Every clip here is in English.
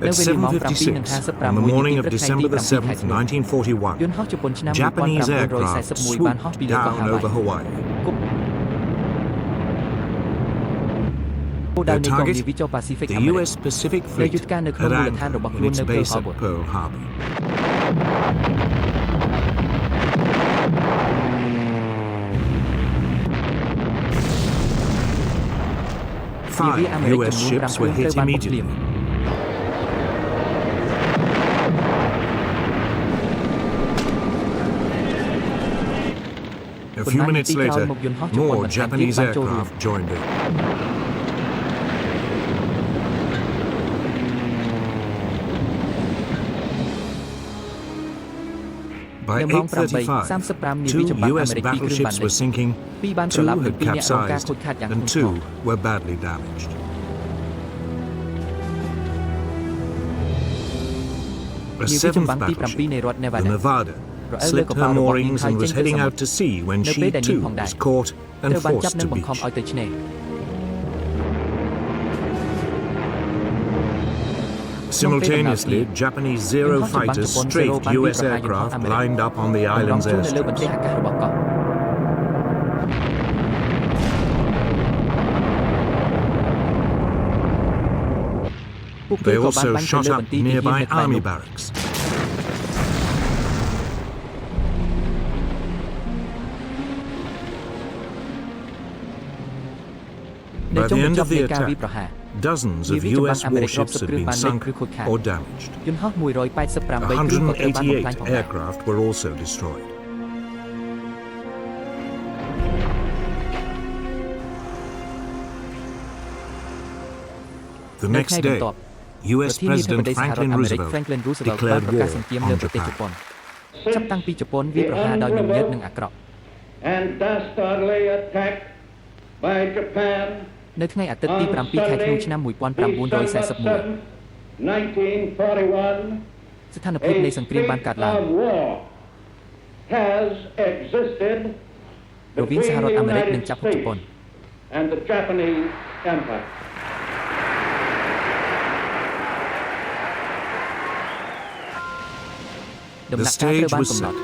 At 7:56, on the morning of December the 7th, 1941, Japanese aircraft swooped down over Hawaii. Their target, the U.S. Pacific Fleet, had anchored in its base at Pearl Harbor. Five U.S. ships were hit immediately. A few minutes later, more Japanese aircraft joined in. By 8:35, two U.S. battleships were sinking, two had capsized, and two were badly damaged. A seventh battleship, the Nevada, slipped her moorings and was heading out to sea when she too was caught and forced to beach. Simultaneously, Japanese Zero fighters strafed U.S. aircraft lined up on the island's airstrips. They also shot up nearby army barracks. By the end of the attack, dozens of U.S. warships had been sunk or damaged. 188 aircraft were also destroyed. The next day, U.S. President Franklin Roosevelt declared war on Japan. And dastardly attack by Japan នៅថ្ងៃអាទិត្យទី 7 ខែធ្នូ ឆ្នាំ 1941 ស្ថានភាពនៃសង្គ្រាមបានកើតឡើងរវាងសហរដ្ឋអាមេរិកនិងចក្រភពជប៉ុន The stage was set.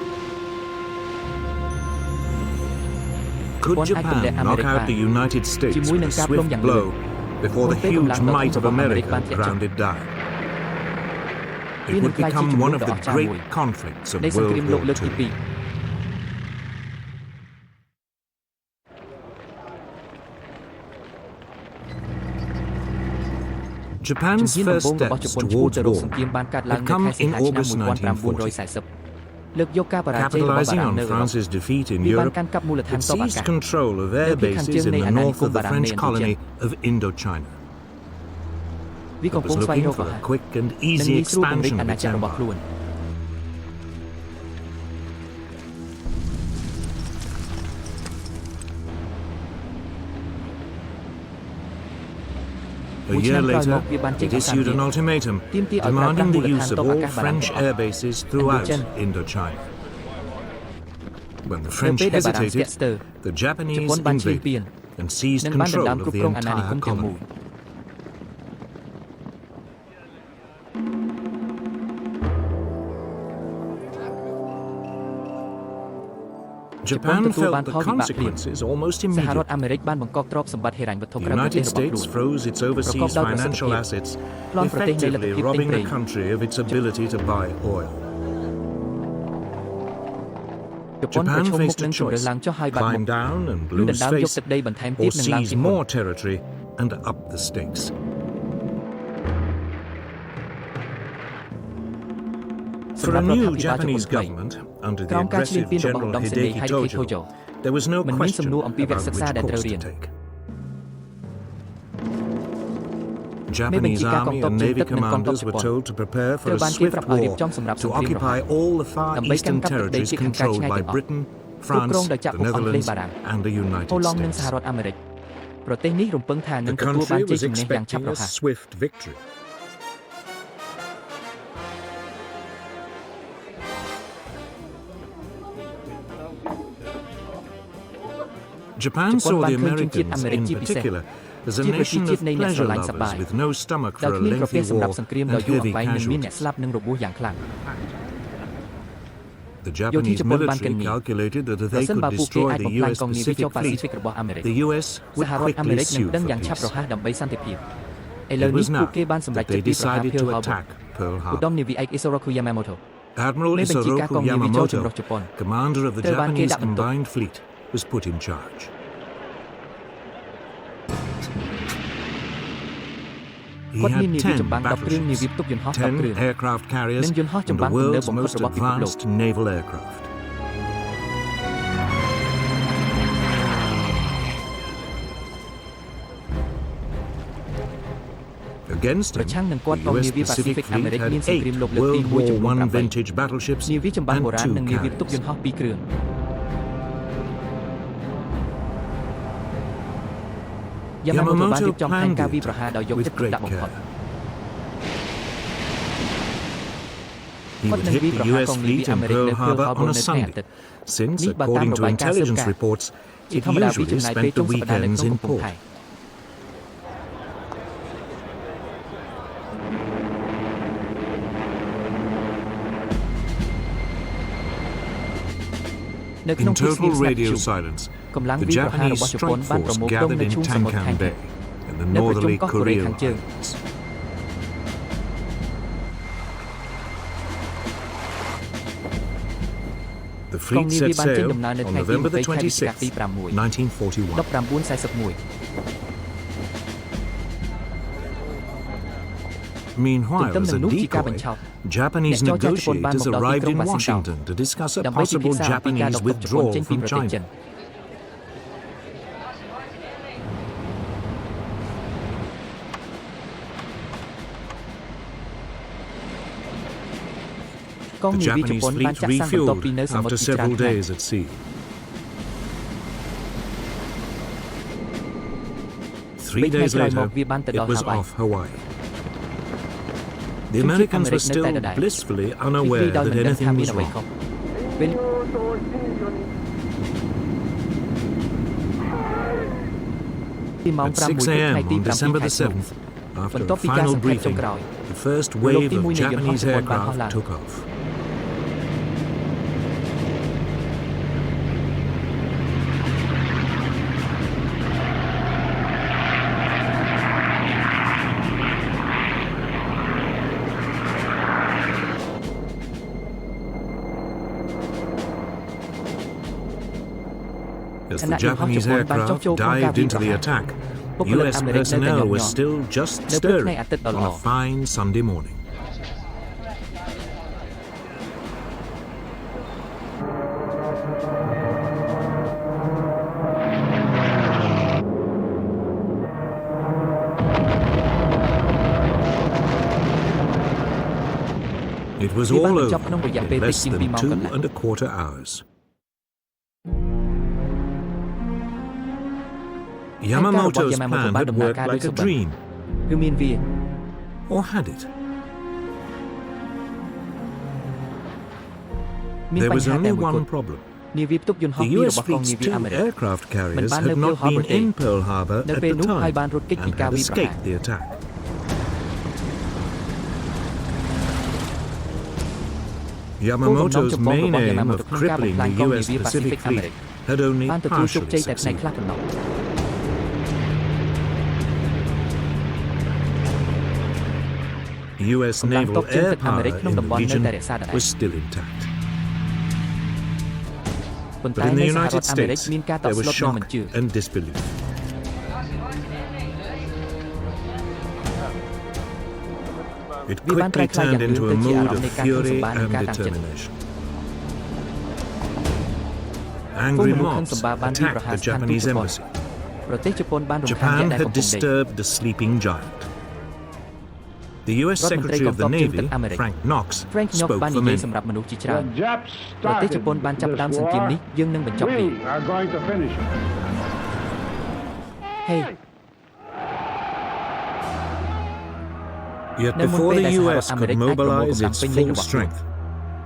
Could Japan knock out the United States with a swift blow before the huge might of America ground it down? It would become one of the great conflicts of World War II. Japan's first steps towards war had come in August 1940. Capitalizing on France's defeat in Europe, it seized control of air bases in the north of the French colony of Indochina. It was looking for a quick and easy expansion of its empire. A year later, it issued an ultimatum demanding the use of all French air bases throughout Indochina. When the French hesitated, the Japanese invaded and seized control of the entire colony. Japan felt the consequences almost immediately. The United States froze its overseas financial assets, effectively robbing the country of its ability to buy oil. Japan faced a choice: climb down and lose face, or seize more territory and up the stakes. For a new Japanese government, under the aggressive General Hideki Tojo, there was no question about which course to take. Japanese army and navy commanders were told to prepare for a swift war to occupy all the far eastern territories controlled by Britain, France, the Netherlands, and the United States. The country was expecting a swift victory. Japan saw the Americans, in particular, As a nation of pleasure lovers with no stomach ដែល for a គ្មានប្រភេទ lengthy សម្រាប់ war សង្គ្រាម and ដ៏យូរអ heavy ង្វែងនិងមានអ្នក casualties. ស្លាប់និងរបួសយ៉ាងខ្លាំង The Japanese Japan military បាន calculated that if ប្រ they សិន could បើពួកគេ destroy អាច the បំផ្លាញ US កងនាវីចុះ Pacific ប៉ាស៊ីហ្វិក Fleet, របស់អាមេរិក the US សហ would រដ្ឋអាមេ quickly រិកនឹង sue ដឹង for យ៉ាងឆាប់រ peace. ហ័សដើម្បីសន្តិភាពឥឡូវ It នេះ was ពួក now គេបានសម្រេច that ចិត្ត they ពីប្រហារ decided Pearl to Harbor attack Pearl ឧត្តម Harbor. នាវីឯក Isoroku Yamamoto Admiral មេបញ្ជាការ Isoroku កងនាវីចូលចម្រុះ Yamamoto, ជប៉ុន commander of the ត្រូវបានគេ Japanese ដាក់បន្ទុក combined fleet, was put in charge. He គាត់មាន had នាវី 10 ចម្បាំង 10 គ្រឿងនាវីផ្ទុកយន្តហោះ 10 គ្រឿង 10 aircraft carriers និងយន្តហោះ and ចម្បាំ the ងទំនើប world's បំផុត most របស់ពិភពលោក advanced naval aircraft. ប្រឆាំងនឹងគាត់ កង the នា US វីប៉ាស៊ីហ្វិ Pacific កអាមេរិក Fleet មាន had សង្គ្រាម 8 លោកលើកទី World 1 ចំនួ War ន I vintage 8 battleships នាវីចម្បាំង and បុរាណ 2 និងនាវីផ្ទុកយន្តហោះ carriers. 2 គ្រឿង Yamamoto បានរៀបចំផែនការវាយប្រហារដោយយកចិត្តទុកដាក់បំផុត He would hit the US fleet in Pearl Harbor on a Sunday, since, according to intelligence reports, it usually spent the weekends in port. In total radio silence, the Japanese strike force gathered in Tankan Bay, in the northerly Korea Islands. The fleet set sail on November the 26th, 1941. 1941 Meanwhile, as a decoy, Japanese negotiators arrived in Washington to discuss a ដើម្បីពិ possible ភាក្សាពីការ Japanese ដកទ័ពជប៉ុន withdrawal ចេញពី from ប្រទេសចិន China. The Japanese fleet refueled after several days at sea. 3 days later, it was off Hawaii. The Americans were still blissfully unaware that anything was wrong. At 6 a.m. on December the 7th, after a final briefing, the first wave of Japanese aircraft took off. As the Japanese aircraft dived into the attack, US personnel were still just stirring on a fine Sunday morning. It was all over in less than 2.25 hours. Yamamoto's plan had worked like a dream. គឺមានវា Or had it? មាន There បញ្ was ហាតែ only មួយគ one ត់ problem. នាវីផ្ទុកយន្តហោះ The ពីរ US របស់កង fleet's នាវី 2 អាមេរិក aircraft carriers ban hadនៅ not Pearl Harbor been ទេ in Pearl Harbor នៅ at ពេល the នោះហើយ time បានរត់គេចពី and ការ had វាយប្រហារ escaped the attack. Yamamoto's main aim of crippling the US Pacific Fleet had only បានទទួលជោគ partially ជ័យតែផ្នែក succeeded. ខ្លះប៉ុណ្ណោះ US naval air power in the region was still intact. ប៉ុន្ But តែ in នៅ the សហរដ្ឋ United អាមេរិក States, មានការតក់ there was ស្លុតនិងមិន shock ជឿ and disbelief. It វាបានប្រែ quickly ក្លាយយ៉ាង turned លឿន into ទៅ a ជាអា mood រម្មណ៍ of នៃការធ្វើ fury សម្បារនិង and ការតាំងចិត្ត determination. ពួក Angry មនុស្សខឹង mobs សម្បារបានវាយប្រ attacked ហារ the ស្ថានទូត Japanese ជប៉ុន embassy. ប្រទេសជប៉ុនបានរំខាន Japan អ្នកដែល had កំពុងដេក disturbed the sleeping giant. The US រដ្ឋមន្ត្រី Secretary ក of ងទ័ the ពជើងទឹក Navy, អាមេរិក Frank Knox, Frank Knox spoke បាន for និយាយ many. សម្រាប់មនុស្សជាច្រើន The Japs ប្រទេស started ជប៉ុនបានចាប់ផ្ដើម this សង្គ្រាម war. នេះយើងនឹងបញ្ចប់វា We are going to finish it. ហេ Yet No before one the paid US as could American mobilize American its American full American strength,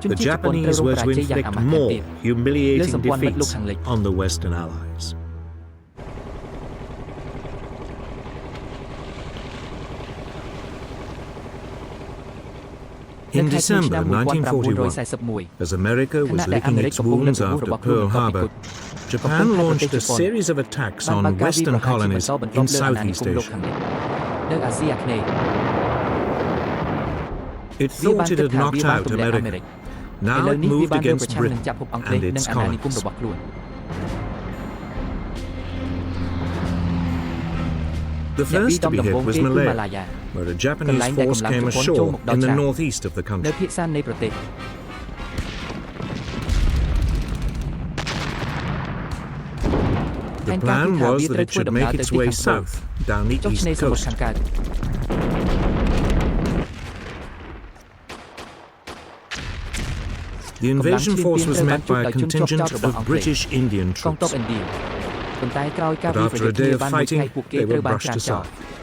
ជន the ជាតិជប៉ុនត្រូវ Japanese រង were ប to រាជ័យយ៉ាង inflict អាម៉ាស់ more ទៀត humiliating Listen, one defeats look, on the Western Allies. In December 1941, as America was licking its wounds after Pearl Harbor, Japan launched a series of attacks on Western colonies in Southeast Asia. It thought it had knocked out America. Now it moved against Britain and its colonies. The first to be hit was Malaya, where a Japanese force came ashore in the northeast of the នៅ country. ភាគសាននៃប្រទេស The plan was that it should make its way south, down the ចុះ east ឆ្នេរសមុទ្រ coast. ខាងកើត The invasion force was met by a contingent of British Indian កងទ័ព troops. ឥណ្ឌា ប៉ុន្តែក្រោយការ But វាយប្រ after យុ a ទ្ធគ្នា day of បានមួយថ្ងៃ fighting, ពួកគេ they ត្រូវ were បាន brushed ច្រានចោល aside.